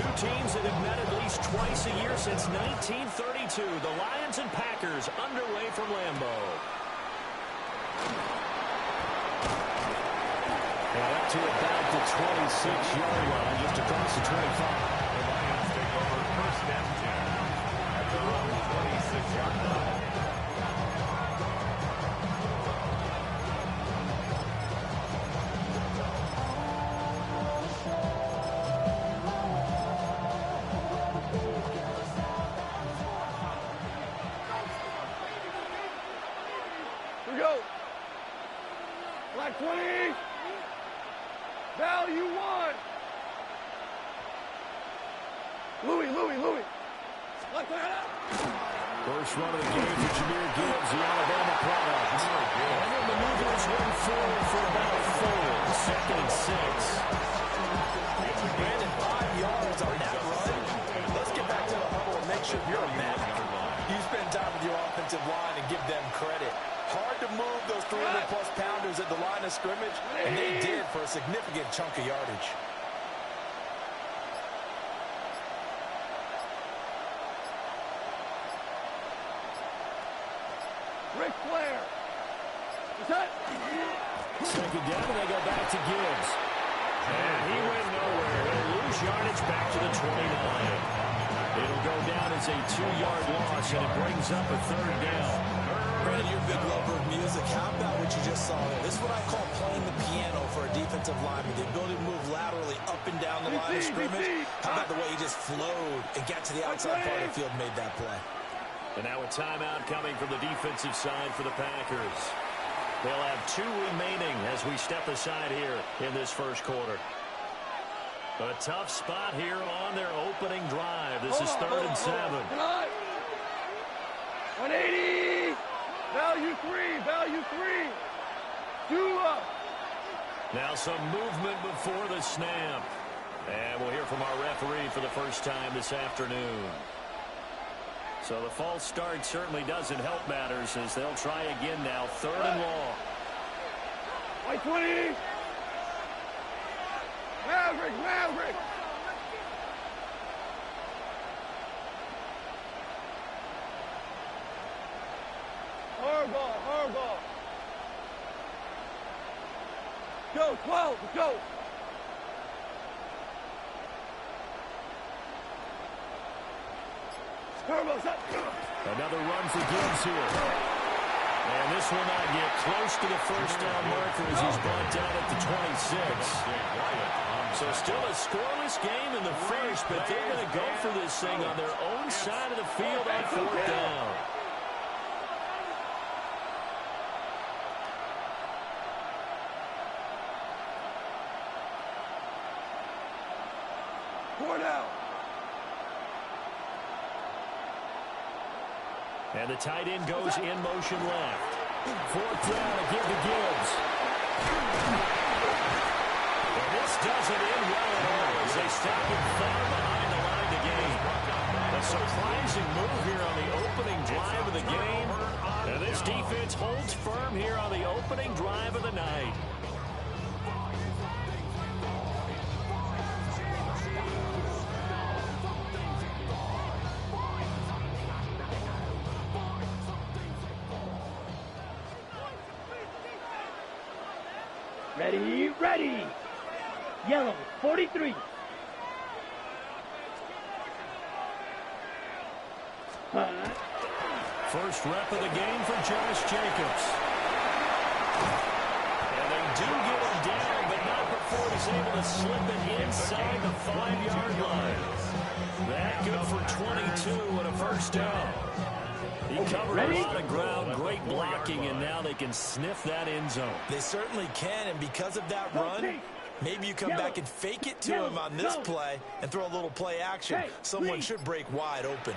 Two teams that have met at least twice a year since 1932. The Lions and Packers underway from Lambeau. And up to about the 26-yard line, just across the 25. The Lions take over first and 10 at their own 26-yard line. Here we go. Black 20. Value 1. Louis. Black 20 out. First run of the game for Jahmyr Gibbs, the Alabama product. And the maneuvers one forward for about 4. Second and 6. Brandon, 5 yards on that run. Let's get back to the huddle and make sure you're a Madden. You spend time with your offensive line and give them credit. Hard to move those 300-plus pounders at the line of scrimmage, and they did for a significant chunk of yardage. Ric Flair. Second down, and they go back to Gibbs. And he went nowhere. He'll lose yardage back to the 29. It'll go down as a 2-yard loss, and it brings up a third down. Brandon, you're a big lover of music. How about what you just saw there? This is what I call playing the piano for a defensive lineman. The ability to move laterally up and down the line of scrimmage. How about the way he just flowed and got to the outside part of the field and made that play? And now a timeout coming from the defensive side for the Packers. They'll have 2 remaining as we step aside here in this first quarter. A tough spot here on their opening drive. This is 3rd and 7. 180. Value 3. 2 up. Now some movement before the snap. And we'll hear from our referee for the first time this afternoon. So the false start certainly doesn't help matters as they'll try again now. 3rd and long. White 20. Maverick. Hard ball. Go, 12, go. Another run for Gibbs here. And this will not get close to the first down marker as he's brought down at the 26. So still a scoreless game in the first, but they're going to go for this thing on their own side of the field on 4th down. And the tight end goes in motion left. 4th down to give to Gibbs. And this doesn't end well at all as they stop him far behind the line to gain. A surprising move here on the opening drive of the game. And this defense holds firm here on the opening drive of the night. Ready. Yellow, 43. First rep of the game for Josh Jacobs. And they do get him down, but not before he's able to slip it inside the 5-yard line. That good for 22 and a first down. He covered a lot of ground, great blocking, and now they can sniff that end zone. They certainly can, and because of that run, maybe you come back and fake it to him on this play and throw a little play action. Someone should break wide open.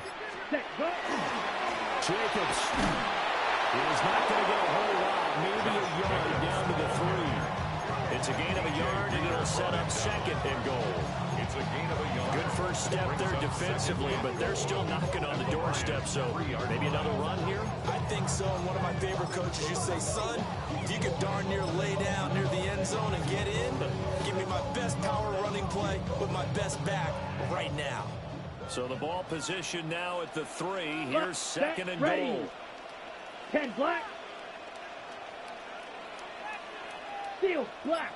Jacobs is not going to get a whole lot, maybe a yard down to the 3. It's a gain of a yard, and it'll set up 2nd and goal. It's a gain of a yard. Good first step there defensively, but they're still knocking on the doorstep, so maybe another run here? I think so. And one of my favorite coaches used to say, son, if you could darn near lay down near the end zone and get in, give me my best power running play with my best back right now. So the ball position now at the 3. Here's second and ready. goal. 10 black. Steel black.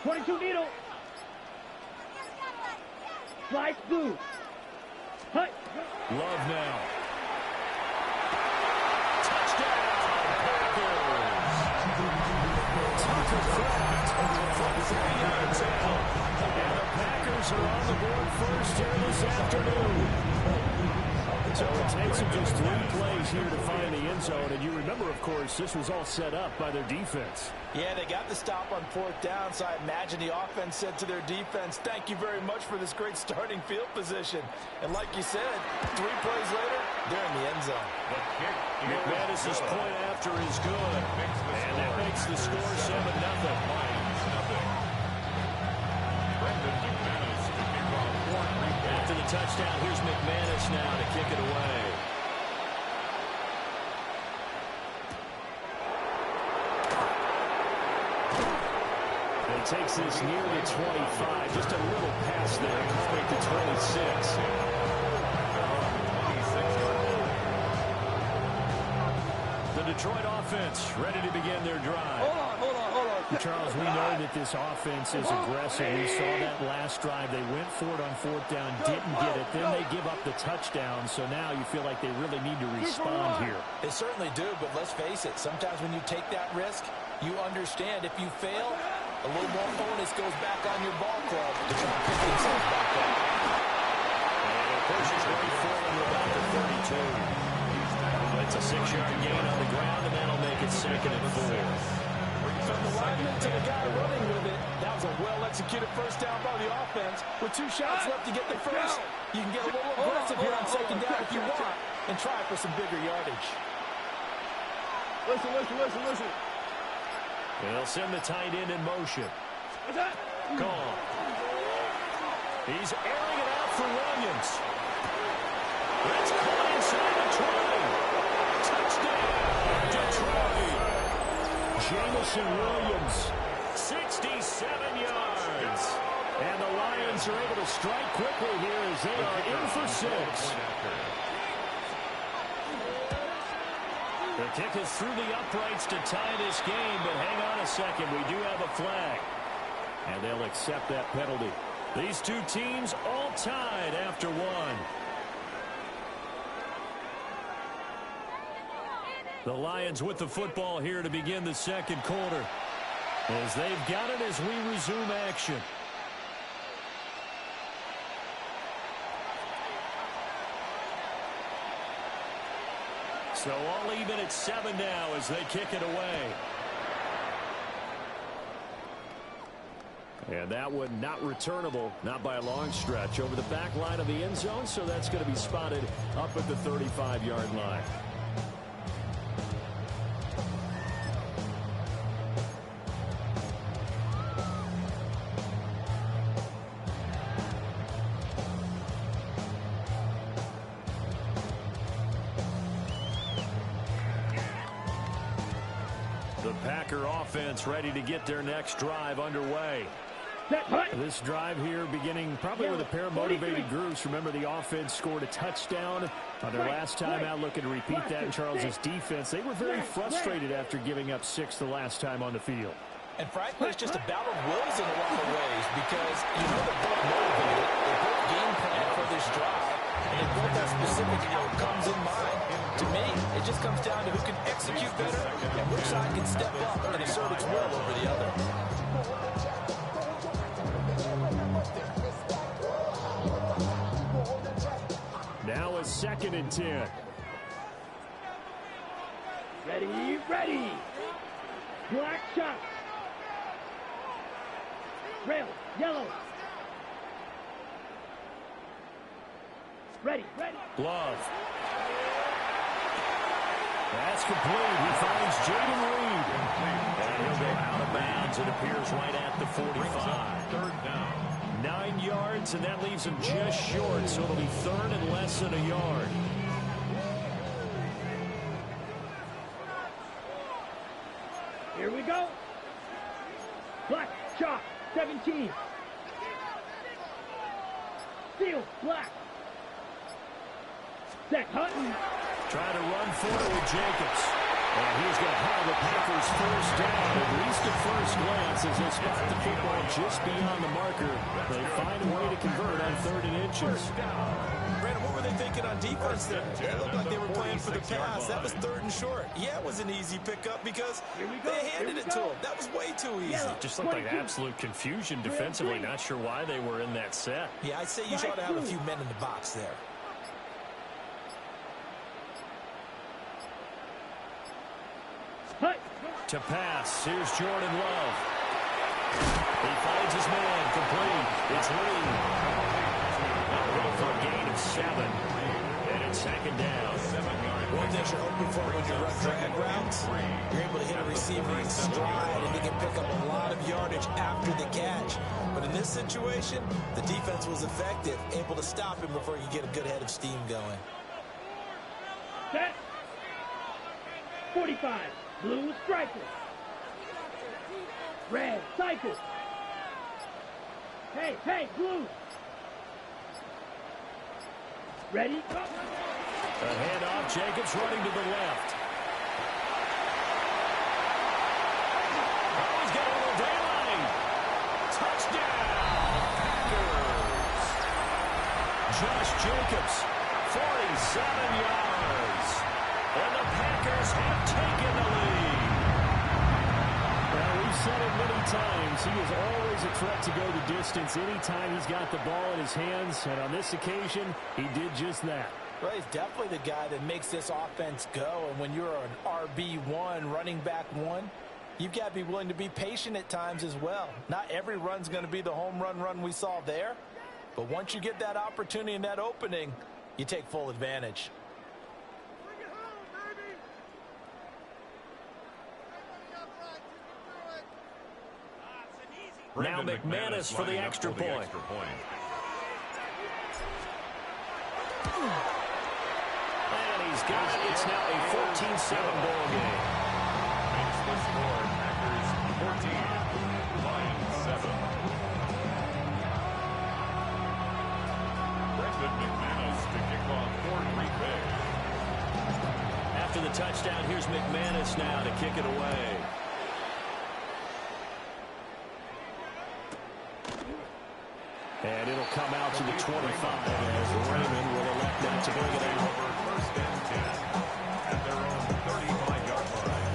22 needle. Slice blue. Hut. Love now. Touchdown, Packers. Tucker Kraft from 3 yards out. And the Packers are on the board first here this afternoon. So it takes them just 3 plays here to find the end zone. And you remember, of course, this was all set up by their defense. Yeah, they got the stop on 4th down, so I imagine the offense said to their defense, thank you very much for this great starting field position. And like you said, 3 plays later, they're in the end zone. McManus's point after is good. And that makes the score 7-0. After the touchdown, here's McManus now to kick it away. And he takes this near the 25, just a little past there, calling to 26. The Detroit offense ready to begin their drive. Hold on. Charles, we know that this offense is aggressive. We saw that last drive. They went for it on 4th down, didn't get it. Then they give up the touchdown. So now you feel like they really need to respond here. They certainly do, but let's face it. Sometimes when you take that risk, you understand if you fail, a little more onus goes back on your ball club to try to pick themselves back up. And it pushes right forward to about the 32. It's a 6-yard gain on the ground, and that'll make it 2nd and 4. From the lineman to the guy running with it, that was a well-executed first down by the offense. With 2 shots left to get the first, you can get a little aggressive here on 2nd down if you want and try for some bigger yardage. Listen. They'll send the tight end in motion. Call. He's airing it out for Williams. That's caught inside the 20. Touchdown, Detroit. Jamison Williams, 67 yards. And the Lions are able to strike quickly here as they are in for 6. The kick is through the uprights to tie this game, but hang on a second. We do have a flag. And they'll accept that penalty. These 2 teams all tied after 1. The Lions with the football here to begin the 2nd quarter. As they've got it as we resume action. So all even at 7 now as they kick it away. And that one not returnable, not by a long stretch, over the back line of the end zone. So that's going to be spotted up at the 35-yard line. The Packer offense ready to get their next drive underway. This drive here beginning probably with a pair of motivated groups. Remember, the offense scored a touchdown on their last time out, looking to repeat that in Charles's defense. They were very frustrated after giving up 6 the last time on the field. And frankly, it's just a battle of wills in a lot of ways because you know they're both motivated. They both game plan for this drive, and they both have specific outcomes in mind. To me, it just comes down to who can execute better and which side can step up and assert its will over the other. Now a 2nd and 10. Ready. Black shot. Rail, yellow. Ready. Glove. That's complete. He finds Jaden Reed. And And he'll go out of bounds. It appears right at the 45. Third down. 9 yards, and that leaves him just short, so it'll be third and less than a yard. Here we go. Black, chalk, 17. Field, black. Zach Hutton. Trying to run for it with Jacobs. And he's going to have the Packers first down, at least at first glance, as they spot the football just beyond the marker. They find a way to convert on 3rd and inches. Brandon, what were they thinking on defense there? It looked like they were playing for the pass. That was 3rd and short. Yeah, it was an easy pickup because they handed it to him. That was way too easy. Just looked like absolute confusion defensively. Not sure why they were in that set. Yeah, I'd say you ought to have a few men in the box there. Hut. To pass, here's Jordan Love. He finds his man, complete. It's Lee. Go for a gain of 7. And it's 2nd down. One thing you're hoping for when you run drag routes, you're able to hit a receiver in stride and he can pick up a lot of yardage after the catch. But in this situation, the defense was effective, able to stop him before he could get a good head of steam going. Set. 45. Blue striker. Red cycle. Hey, blue. Ready? Go. A handoff, Jacobs running to the left. Oh, he's got a little daylight. Touchdown, Packers. Josh Jacobs, 47 yards. And the Packers have taken the lead. Well, we've said it many times. He is always a threat to go the distance anytime he's got the ball in his hands. And on this occasion, he did just that. Well, he's definitely the guy that makes this offense go. And when you're an RB1, running back 1, you've got to be willing to be patient at times as well. Not every run's going to be the home run we saw there. But once you get that opportunity and that opening, you take full advantage. Now McManus for the extra point. And he's got it. It's now a 14-7 ball game. Makes the score Packers 14, Lions 7. Brendan McManus to kick off for Green Bay. After the touchdown, here's McManus now to kick it away. And it'll come out to the 25 as Raymond will elect not to bring it in. Over 1st and 10 at their own 35-yard line.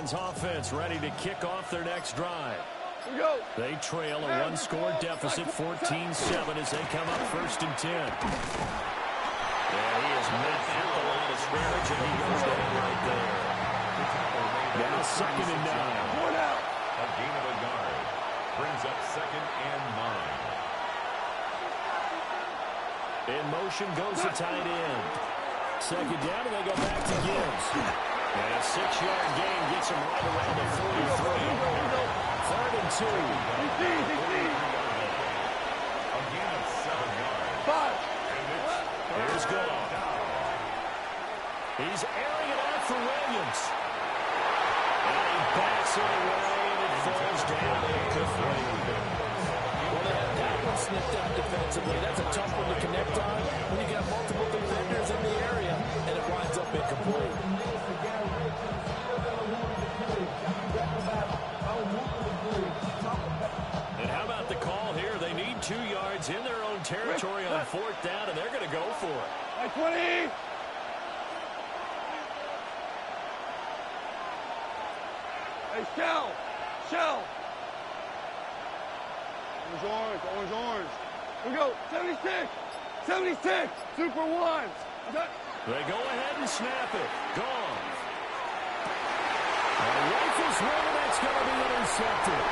Offense ready to kick off their next drive. Here we go. They trail a one-score deficit, 14-7, as they come up 1st and 10. And he is met at the line of scrimmage, and he goes down right there. Now 2nd and 9. One out. A gain of a yard brings up 2nd and 9. In motion goes the tight end. 2nd down, and they go back to Gibbs. And a 6-yard gain gets him right around the 43. 3rd and 2. A gain of 7 yards. 5. Here's Goff. He's airing it out for Williams. And he backs it away, and it falls down incomplete. Well, they had that one snipped out defensively. That's a tough one to connect on when you got multiple defenders in the area, and it winds up incomplete. And how about the call here? They need 2 yards in their own territory on 4th down, and they're going to go for it. By 20. Hey, Shell. Orange. We go. 76. 76. Super ones. They go ahead and snap it. Gone. And rifles one, and that's going to be intercepted.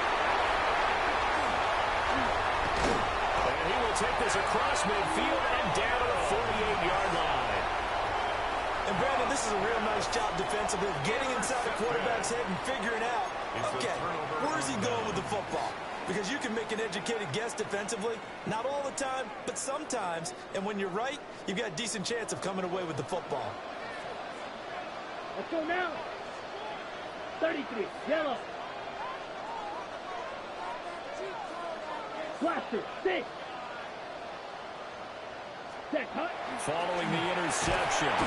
And he will take this across midfield and down to the 48-yard line. And Brandon, this is a real nice job defensively, getting inside the quarterback's head and figuring out, okay, where's he going with the football? Because you can make an educated guess defensively, not all the time, but sometimes. And when you're right, you've got a decent chance of coming away with the football. Let's go now. 33, yellow. Blaster, 6. Set, cut. Following the interception. And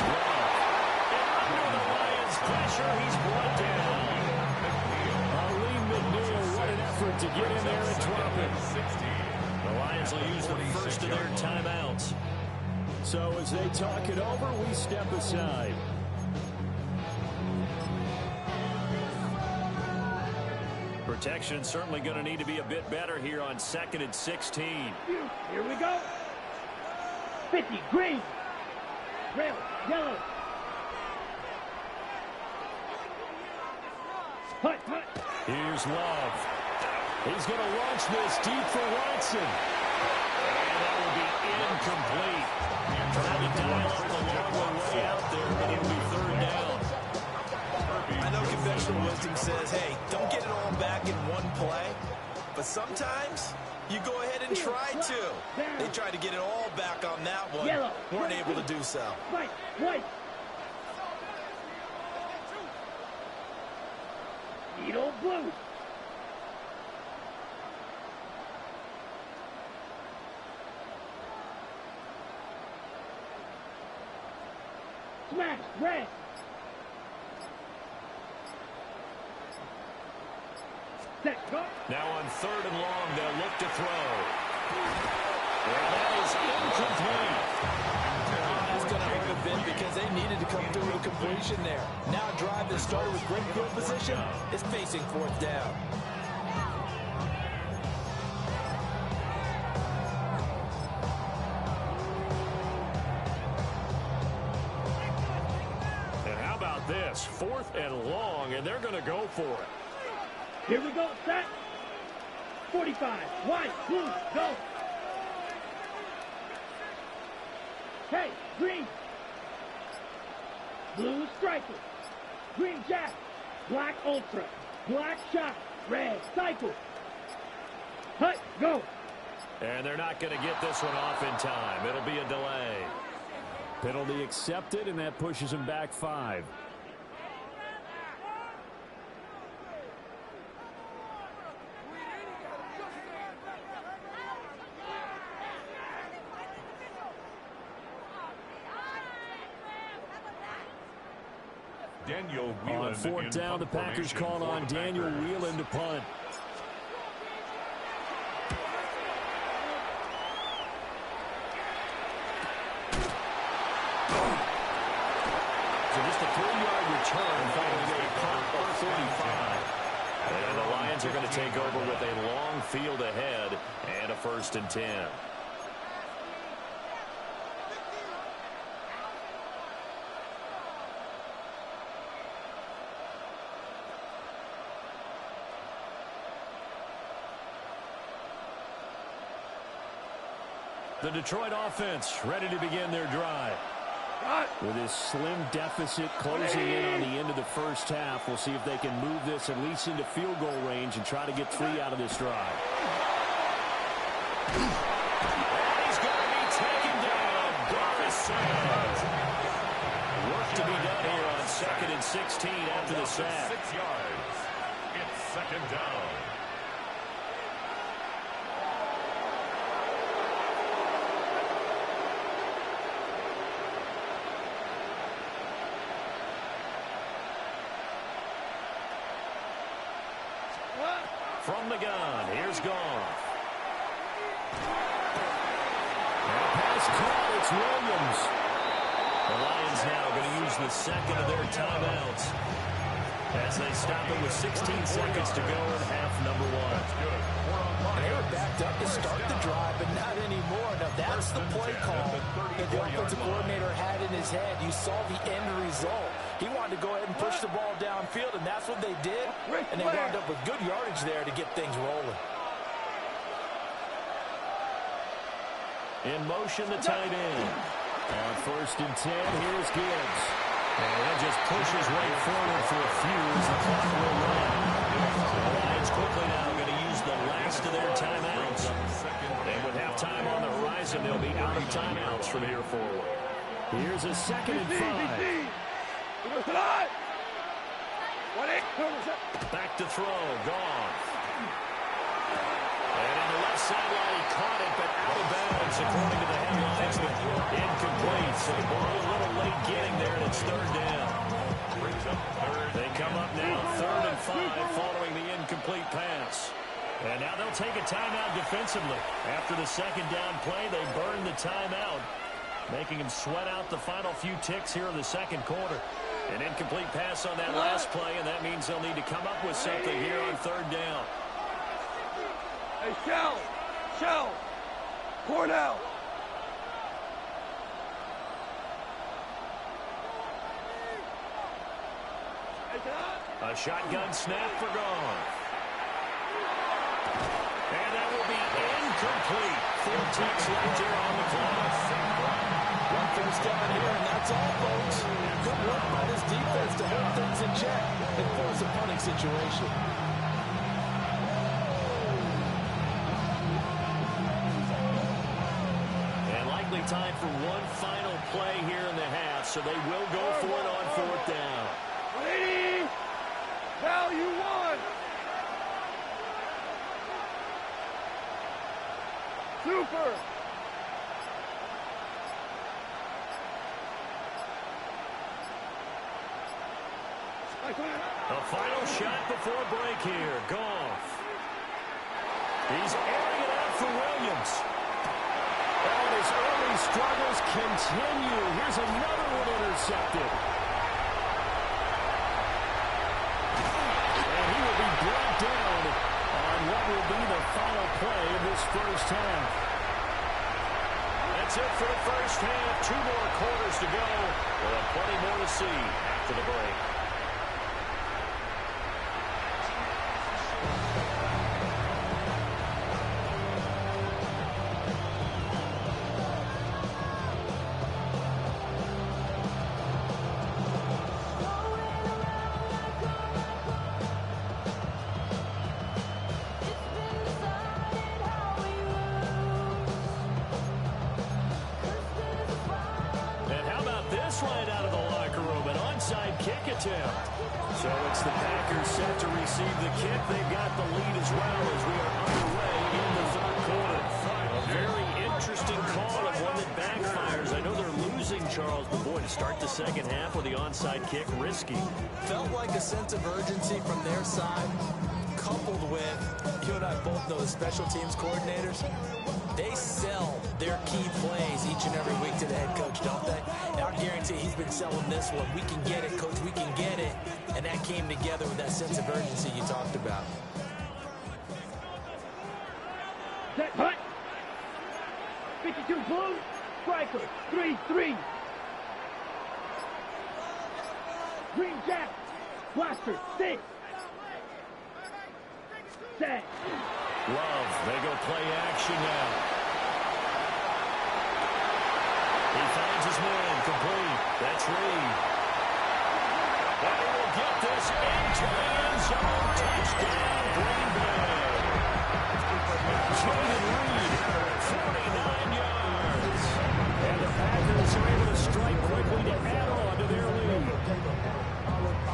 under the Lions' pressure, he's brought down. McNeil, what an effort to get in there and drop it. The Lions will use the first of their timeouts. So as they talk it over, we step aside. Protection certainly going to need to be a bit better here on 2nd and 16. Here we go. 50, green. Red, yellow. Hut, hut. Here's Love. He's going to launch this deep for Watson. And that will be incomplete. Trying to dial up the long way out there, but it'll be 3rd down. I know conventional wisdom says, hey, don't get it all back in one play. But sometimes you go ahead and try to. They tried to get it all back on that one. Weren't able to do so. Right, white. Needle blue. Smash, red. Set, go. Now on 3rd and long, they'll look to throw. And that is incomplete. That's going to hurt a bit because they needed to come through with a completion there. Now a drive that started with great field position is facing 4th down. And how about this? 4th and long, and they're going to go for it. Here we go, set. 45, white, blue, go. Hey, green. Blue striker. Green jack. Black ultra. Black shot. Red cycle. Hut, go. And they're not going to get this one off in time. It'll be a delay. Penalty accepted, and that pushes him back 5. Daniel On 4th down, the Packers called on Daniel Whelan to punt. So just a 3-yard return following a punt of 45. And the Lions are going to take over with a long field ahead and a 1st and 10. The Detroit offense ready to begin their drive. With this slim deficit closing in on the end of the first half, we'll see if they can move this at least into field goal range and try to get 3 out of this drive. And he's going to be taken down. Garrison. Work to be done here on 2nd and 16 after the sack. 6 yards. It's 2nd down. From the gun, here's Goff. And a pass caught, it's Williams. The Lions now going to use the 2nd of their timeouts as they stop it with 16 seconds to go in half number 1. And they were backed up to start the drive, but not anymore. That's the play call that the offensive coordinator had in his head. You saw the end result. He wanted to go ahead and push the ball downfield, and that's what they did. And they wound up with good yardage there to get things rolling. In motion, the tight end. On 1st and 10, here's Gibbs. And he just pushes right forward for a few as the clock will run. The Lions quickly now going to use the last of their timeouts. And with halftime on the horizon, they'll be out of timeouts from here forward. Here's a 2nd and 5. Back to throw. Gone. And on the left sideline, he caught it, but out of bounds, according to the headlines. Incomplete. So the ball a little late getting there, and it's 3rd down. They come up now, 3rd and 5, following the incomplete pass. And now they'll take a timeout defensively. After the 2nd down play, they burn the timeout, making them sweat out the final few ticks here in the 2nd quarter. An incomplete pass on that last play, and that means they'll need to come up with something here on 3rd down. Hey, Shell, Cornell. A shotgun snap for Goff. And that will be incomplete. 4 ticks left here on the clock. 1 first down here, and that's all, folks. Good work by this defense to hold things in check and force a punting situation. And likely time for one final play here in the half, so they will go for it on 4th down. 180. Cal, you won. Super. A final shot before break here. Goff. He's airing it out for Williams. And his early struggles continue. Here's another one intercepted. And he will be brought down on what will be the final play of this first half. That's it for the first half. 2 more quarters to go. We'll have plenty more to see after the break. Right out of the locker room, an onside kick attempt. So it's the Packers set to receive the kick. They've got the lead as well as we are underway in the 3rd quarter. A very interesting call and one that backfires. I know they're losing, Charles, but boy, to start the 2nd half with the onside kick, risky. Felt like a sense of urgency from their side, coupled with, you and I both know the special teams coordinators, they sell their key plays each and every week to the head coach, don't they? And I guarantee he's been selling this one. We can get it, coach, we can get it. And that came together with that sense of urgency you talked about. Set, hut. 52 blue, striker, 3-3. Green jack, blaster, 6. Set. Love, they go play action now. He finds his man, complete. That's Reed. And he will get this into the end zone. Touchdown, Green Bay. Jaden Reed, 49 yards. And the Packers are able to strike quickly to add on to their lead.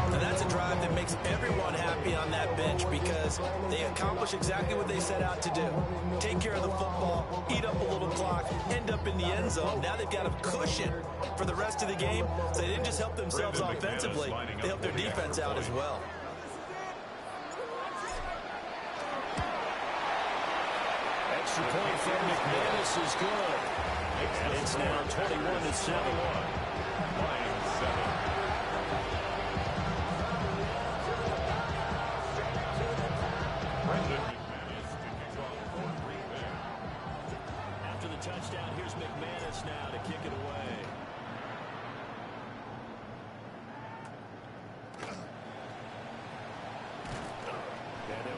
And that's a drive that makes everyone happy on that bench because they accomplish exactly what they set out to do. Take care of the football, eat up a little clock, end up in the end zone. Now they've got a cushion for the rest of the game. So they didn't just help themselves offensively, they helped their defense out as well. Extra point from McManus is good. And it's now 21-7. Lions 7. touchdown. Here's McManus now to kick it away.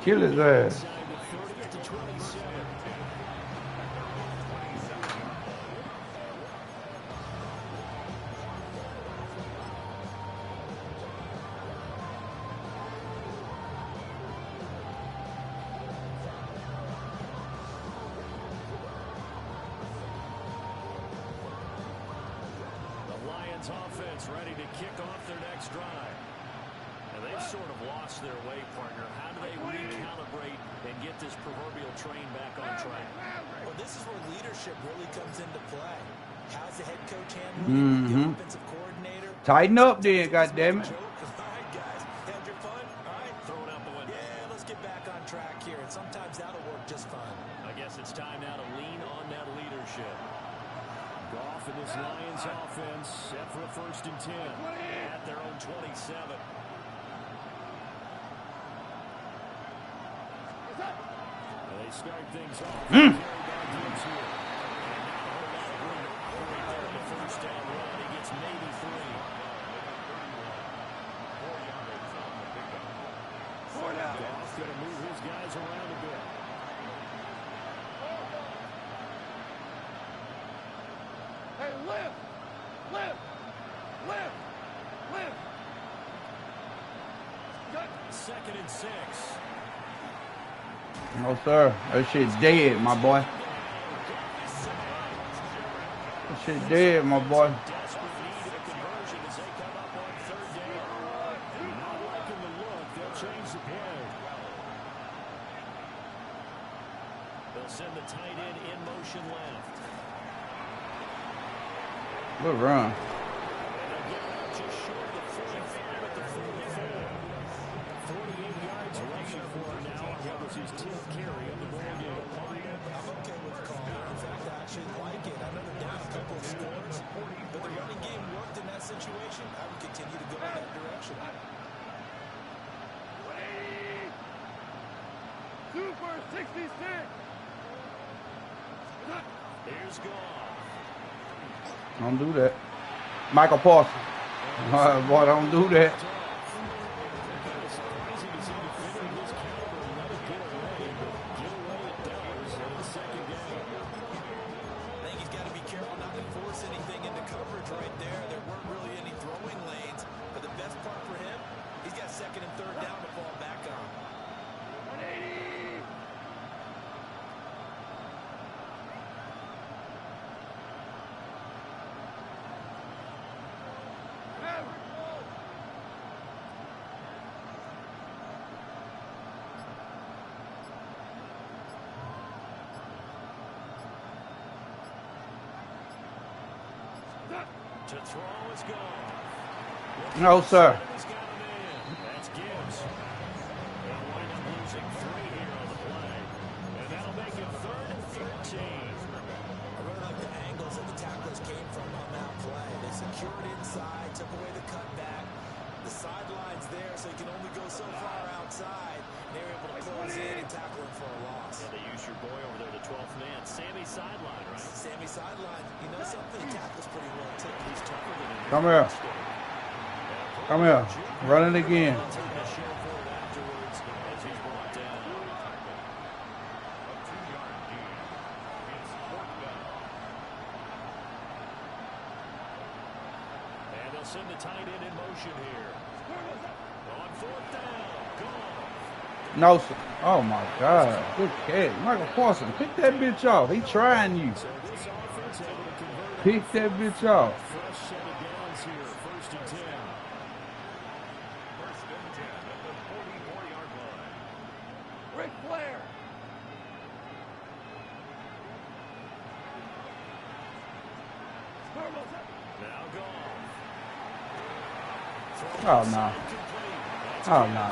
Kill his ass. Offense ready to kick off their next drive. And they've sort of lost their way, partner. How do they recalibrate and get this proverbial train back on track? Well, this is where leadership really comes into play. How's the head coach handling the offensive coordinator? Tighten up there, goddammit. All right, guys. Had your fun? All right. Throw it out the window. Yeah, let's get back on track here. And sometimes that'll work just fine. I guess it's time now to lean on that leadership. Goff and this Lions offense set for a 1st and 10 at their own 27. And they start things off. Carry back to here. And now a lot of room to operate there in the 1st down run. He gets maybe 3. 4 down. Goff going to move his guys around a bit. Hey, lift! Lift! Lift! Lift! Good. 2nd and 6. No, sir. That shit's dead, my boy. That shit dead, my boy. Desperate need of a conversion as they come up on 3rd down. Not liking the look. They'll change the play. They'll send the tight end in motion left. Good run. Just short of 45 at the 44. 48 yards rushing for him now. That was his 10th carry of the ball game. I'm okay with the call. In fact, I actually like it. I know they're down a couple of scores, but the running game worked in that situation. I would continue to go in that direction. Super 66! Here's Goff. Don't do that. Michael Parsons. Boy, don't do that. Surprising to see defending his caliber and let it get away, but get away it does on the 2nd down. I think he's got to be careful not to force anything into coverage right there. There weren't really any throwing lanes, but the best part for him, he's got 2nd and 3rd down to fall back on. 180! To throw is Goff. No, sir. That's Gibbs. They'll wind up losing 3 here on the play. And that'll make it 3rd and 13. I really like the angles that the tacklers came from on that play. They secured inside, took away the cutback. The sideline's there, so you can only go so far outside. They were able to close in and tackle him for a loss. Yeah, they use your boy over there, the 12th man. Sammy sideline, right? Sammy sideline. You know something? He tackles pretty well, too. He's tougher than him. Come here. Come here. Run it again. Taking a share for it afterwards as he's brought down. A 2-yard gain. It's 4th down. And they'll send the tight end in motion here. On 4th down. Goff. No, sir. Oh, my God. Good catch. Michael Parsons, pick that bitch off. He trying you. So this offense able to convert Pick that bitch off. fresh set of downs here. 1st and 10. 1st and 10 at the 44-yard line. Ric Flair! Now Goff. Oh, no. Oh, no.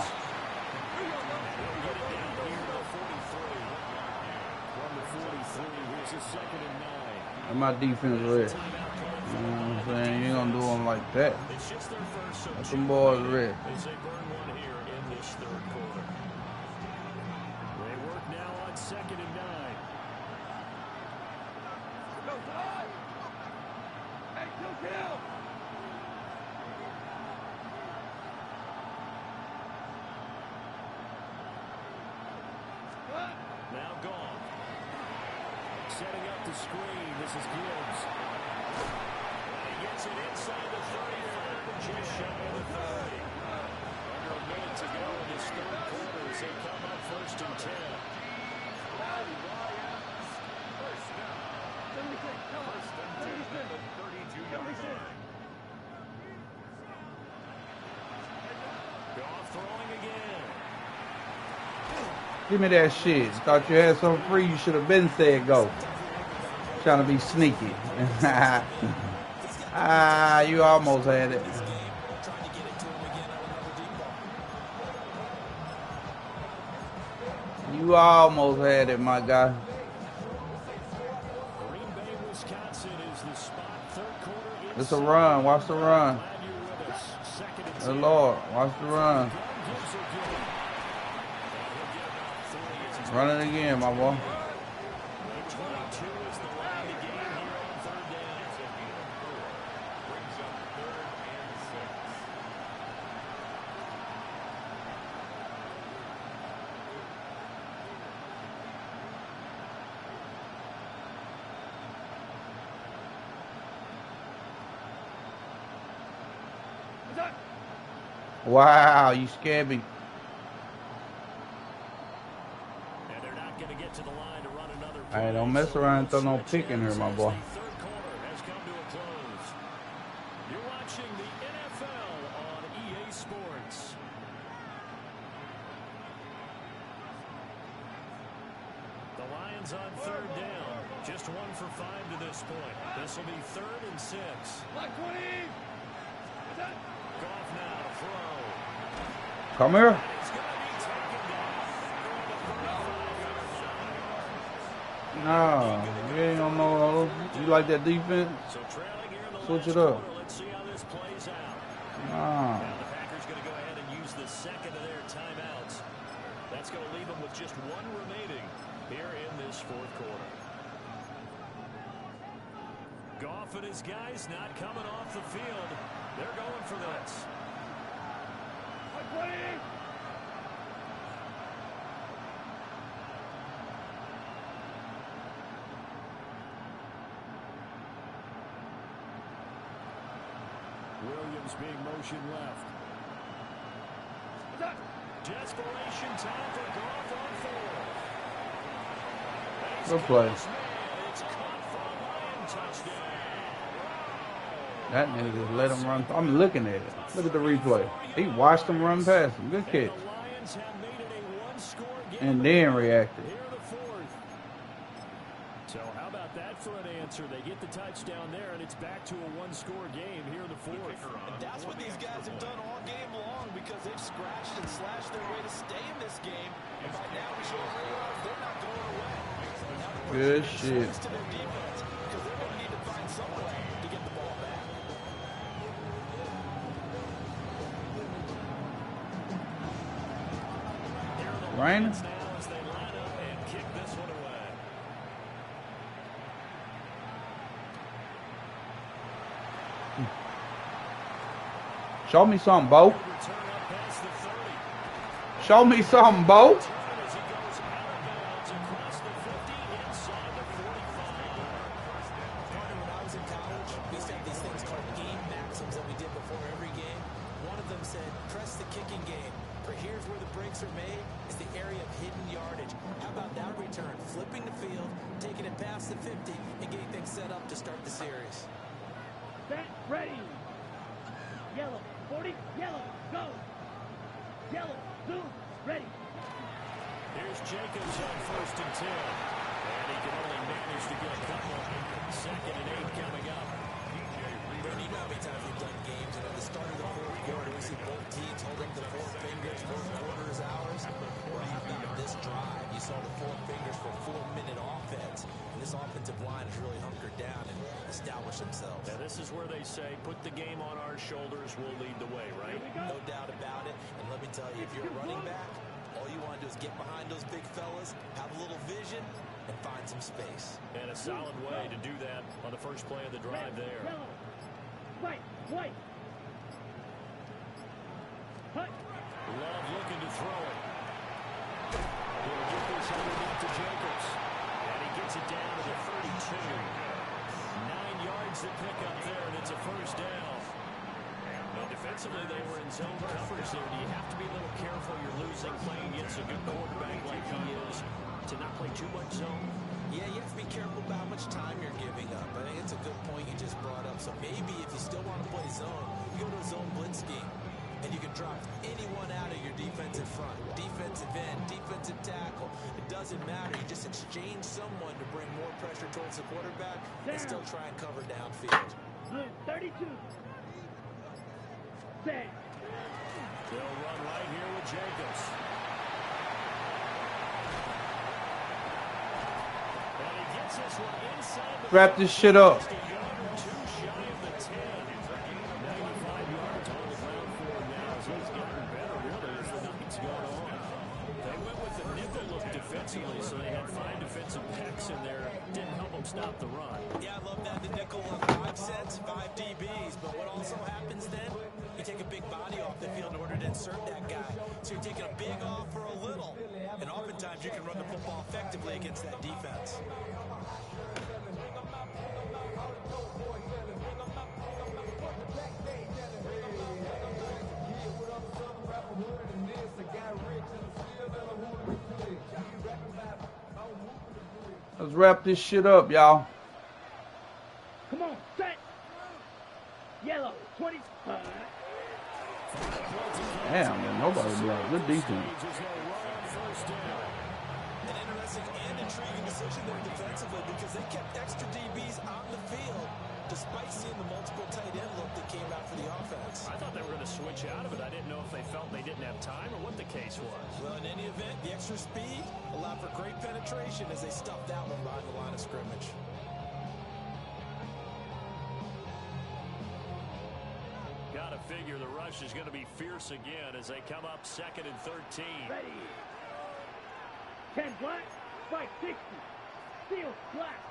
And my defense red. You know what I'm saying? You ain't gonna do them like that. Let them boys red. As they burn one here in this 3rd quarter. They work now on 2nd and 9. setting up the screen. This is Gibbs. And he gets it inside the 30, just shy of the 30. Under a minute to go in this third quarter as they come up 1st and 10. Goff throwing again. Give me that shit. Thought you had something free. You should have been said go. Trying to be sneaky. Ah, you almost had it. You almost had it, my guy. Green Bay, Wisconsin is the spot. Third quarter. It's a run. Watch the run. Glad you're with us. 2nd and 10. Oh, Lord. Watch the run. Run it again, my boy. 22 is the line to gain here on 3rd down. Brings up 3rd and 6. Wow, you scared me. And they're not going to get to the line to run another play. Hey, don't mess around and throw no pick in here, my boy. The third quarter has come to a close. You're watching the NFL on EA Sports. The Lions on 3rd down. Just 1 for 5 to this point. This will be 3rd and 6. Black 20. Goff now to throw. Come here. It's going to be taken down. No, you ain't gonna know. You like that defense? So trailing here in the Switch last it up. quarter. Let's see how this plays out. Nah. Now the Packers going to go ahead and use the second of their timeouts. That's going to leave them with just 1 remaining here in this 4th quarter. Goff and his guys not coming off the field. They're going for this. Williams being motion left. Desperation time for Goff on 4th. Good play. It's caught for a Lion touchdown. That nigga just let him run. I'm looking at it. Look at the replay. He watched him run past him. Good catch. The Lions have made it a 1-score game. And then reacted. Here the 4th. So how about that for an answer? They get the touchdown there, and it's back to a 1-score game here in the 4th. And that's what these guys have done all game long because they've scratched and slashed their way to stay in this game. And by now we should have realized they're not going away. Good shit. To their defense because they're going to need to find some way to get the ball back. Raining? Now as they line up and kick this one away. Show me something, Bo. Return up past the 30. Show me something, Bo. As he goes out of bounds across the 50 inside the 45. Partner, when I was in college, we used to have these things called game maxims that we did before every game. One of them said, press the kicking game. For here's where the breaks are made. It's the area of hidden yardage. How about that return? Flipping the field, taking it past the 50, and getting things set up to start the series. Set, ready. Yellow, 40, yellow, go. Yellow, blue, ready. Here's Jacobs on 1st and 10. And he can only manage to get a couple. 2nd and 8 coming up. Brandon, you know how many times we've done games, and at the start of the 4th quarter, we see both teams holding the 4 fingers, 4th quarter is ours. Well, how about this drive? You saw the 4 fingers for 4-minute offense, and this offensive line has really hunkered down and established themselves. Now this is where they say, put the game on our shoulders, we'll lead the way, right? No doubt about it, and let me tell you, if you're a running back, all you want to do is get behind those big fellas, have a little vision, and find some space. And a solid way to do that on the first play of the drive there. Yellow, white, white. Hut. Love looking to throw it. He'll get this underneath to Jacobs. And he gets it down to the 32. 9 yards to pick up there, and it's a first down. And defensively, they were in zone coverage there. Do you have to be a little careful you're losing playing against a good quarterback like he is to not play too much zone? Yeah, you have to be careful about how much time you're giving up. I think it's a good point you just brought up. So maybe if you still want to play zone, you go to a zone blitz scheme. And you can drop anyone out of your defensive front. Defensive end, defensive tackle. It doesn't matter. You just exchange someone to bring more pressure towards the quarterback and still try and cover downfield. 32. Set. They'll run right here with Jacobs. And he gets this one inside the Wrap this shit up. too shy of the 10. 95 yards on the ground for him now. So he's gotten better, really, as the night's gone on. They went with the nickel look defensively, so they had 5 defensive backs in there. Didn't help them stop the run. Yeah, I love that. The nickel on 5 sets, 5 DBs. But what also happens then, you take a big body off the field in order to insert that guy. So you're taking a big off for a little. And oftentimes you can run the football effectively against that defense. Let's wrap this shit up, y'all. Come on, set. Yellow, 25. Damn, man, nobody blocked. Good defense. An interesting and intriguing decision there defensively because they kept extra DBs on the field despite seeing the multiple tight end look that came out for the offense. I thought they were going to switch out of it. I didn't know if they felt they didn't have time or what the case was. Well, in any event, the extra speed allowed for great penetration as they stuffed that one behind the line of scrimmage. Got to figure the rush is going to be fierce again as they come up 2nd and 13. Ready. 10 black, spike 60. Steel black.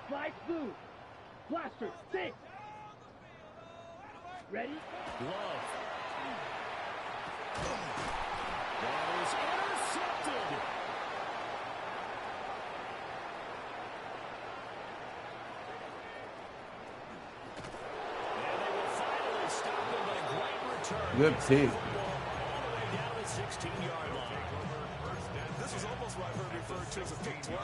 Slide blue. Blaster 6. Ready? Love. That is intercepted. And they will finally stop him, but a great return. Good pick. All the way down to the 16-yard line. This was almost what I've heard referred to as a pick 12.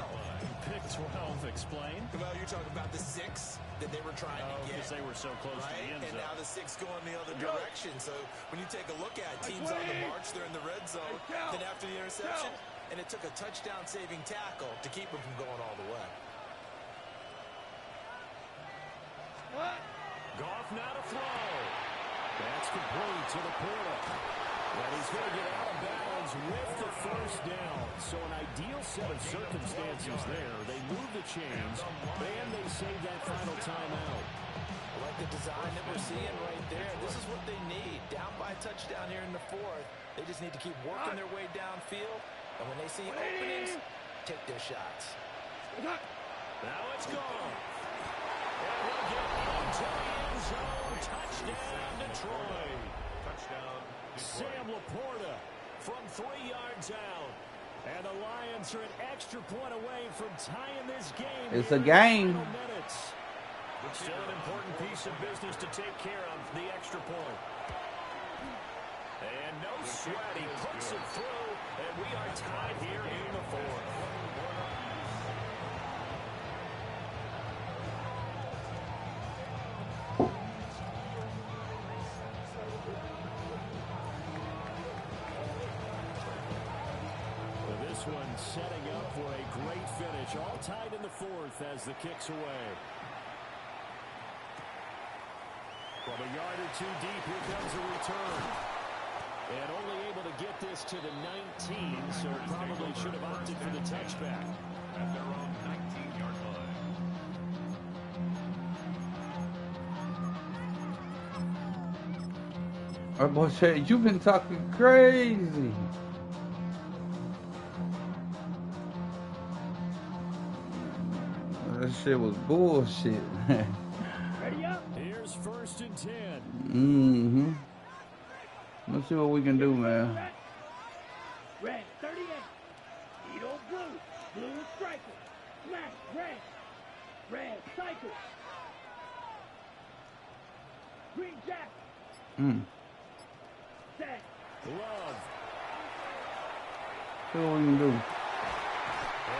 Pick 12, explain. Well, you're talking about the 6 that they were trying to get. Because they were so close to the Right, end and zone. now the 6 going the other direction. So when you take a look at teams on the march, they're in the red zone. Then after the interception, and it took a touchdown-saving tackle to keep them from going all the way. Goff now to throw. That's complete to the Porter. And he's going to get out of bounds with the first down. So an ideal set of circumstances there. They move the chains, and they save that final timeout. I like the design that we're seeing right there. This is what they need. Down by a touchdown here in the 4th. They just need to keep working their way downfield. And when they see openings, take their shots. Now it's gone. And we'll get into the end zone. Touchdown, Detroit. Touchdown, Detroit. Sam Laporta from 3 yards out. And the Lions are an extra point away from tying this game. It's a game. Minutes. But still an important piece of business to take care of, the extra point. And no sweat, he puts it through, and we are tied here in the 4th. This one setting up for a great finish. All tied in the 4th as the kick's away. From a yard or 2 deep, here comes a return. And only able to get this to the 19, so probably should have opted for the touchback. At their own 19-yard line. Our boy said, you've been talking crazy. That shit was bullshit. Ready up? Here's 1st and 10. Mm-hmm. Let's see what we can do, man. Red 38. Needle blue. Smash. Red. Red. Cycle. Green Jack. Set. Love. See what we can do. And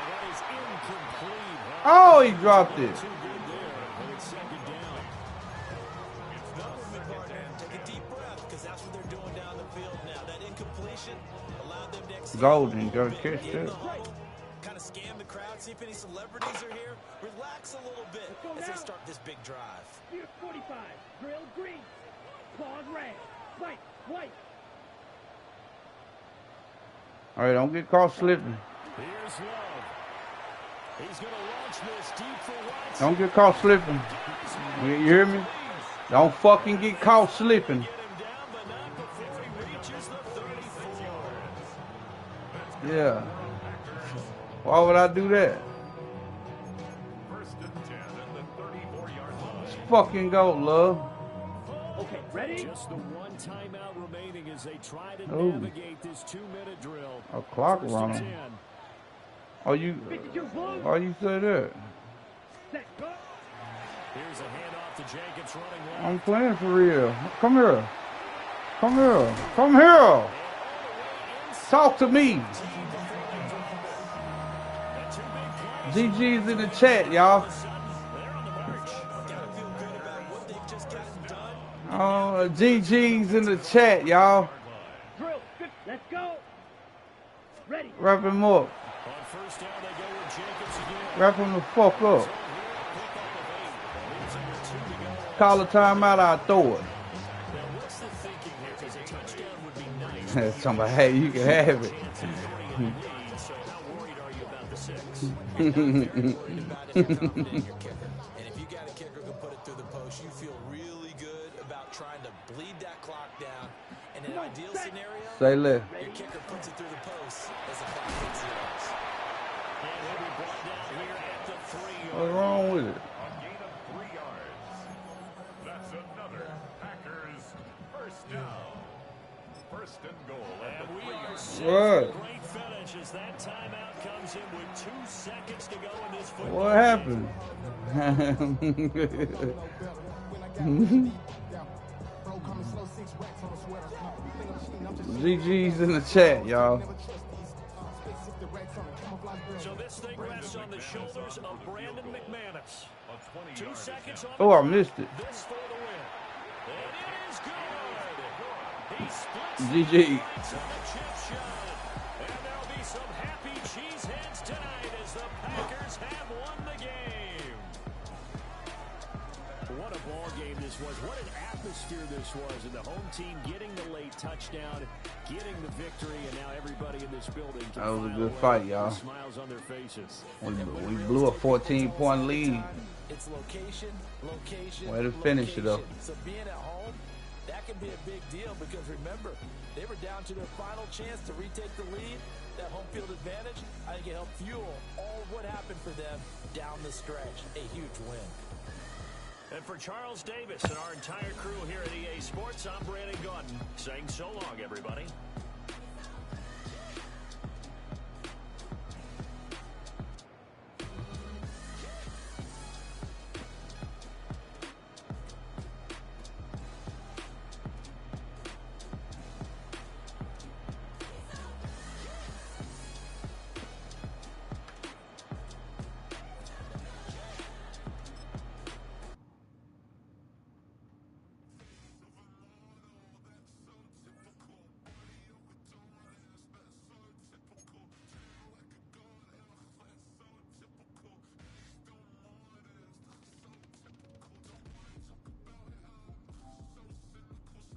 that is incomplete. Oh, he dropped it. Too good there, and it's second down. Take a deep breath, because that's what they're doing down the field now. That incompletion allowed them to execute. Golden, gotta catch that. Kind of scan the crowd, see if any celebrities are here. Relax a little bit as they start this big drive. Spear 45. Drill green. Claws red. Fight. White. All right, don't get caught slipping. Here's Love. He's going to launch this deep for Watson. Don't get caught slipping. You hear me? Don't fucking get caught slipping. Get him down, but not before he reaches the 34. Yeah. Why would I do that? First and 10 at the 34-yard line. Let's fucking go, love. Okay, ready? Just the one timeout remaining as they try to Oh. navigate this 2-minute drill. A clock First and running. 10. Oh, you? 52 blue. Why you say that? Set. Go. Here's a handoff to Jacobs running left. I'm playing for real. Come here. Come here. Come here. Talk to me. GG's in the chat, y'all. Oh, GG's in the chat, y'all. Drill. Good. Let's go. Ready. Wrap him up. On first down, they go with Jacobs again. Wrap him the fuck up. Call a timeout, I'll throw it. Now, what's the thinking here? Because a touchdown would be nice. Somebody, hey, you can have it. Chance of putting in the lead, so how worried are you about the 6? You're not very worried about it if you're confident in your kicker. And if you got a kicker who can put it through the post, you feel really good about trying to bleed that clock down. In an ideal scenario, Say left. your kicker puts it through the post as the clock hits zeros. And he'll be brought down here at the 3-yard. What's wrong with it? A gain of 3 yards. That's another Packers first down. First and goal at And the we 3-yard are line. set What? for a great finish as that timeout comes in with 2 seconds to go in this football What happened? GG's in the chat, y'all. So this thing rests on the shoulders of Brandon McManus. A 20-yard 2 seconds on Oh, the I clock. missed it. This for the win. And it is good. He splits GG. the lights on the chip shot. And there'll be some happy cheeseheads tonight as the Packers have won the game. What a ball game this was. What an atmosphere this was. And the home team getting the late touchdown, getting the victory, and now everybody in this building can That was a file good away fight, with y'all. smiles on their faces. We blew a 14-point lead. It's location, location, Way to finish it, though. location. So being at home, that can be a big deal because remember, they were down to their final chance to retake the lead. That home field advantage, I think it helped fuel all of what happened for them down the stretch. A huge win. And for Charles Davis and our entire crew here at EA Sports, I'm Brandon Gaudin saying so long, everybody.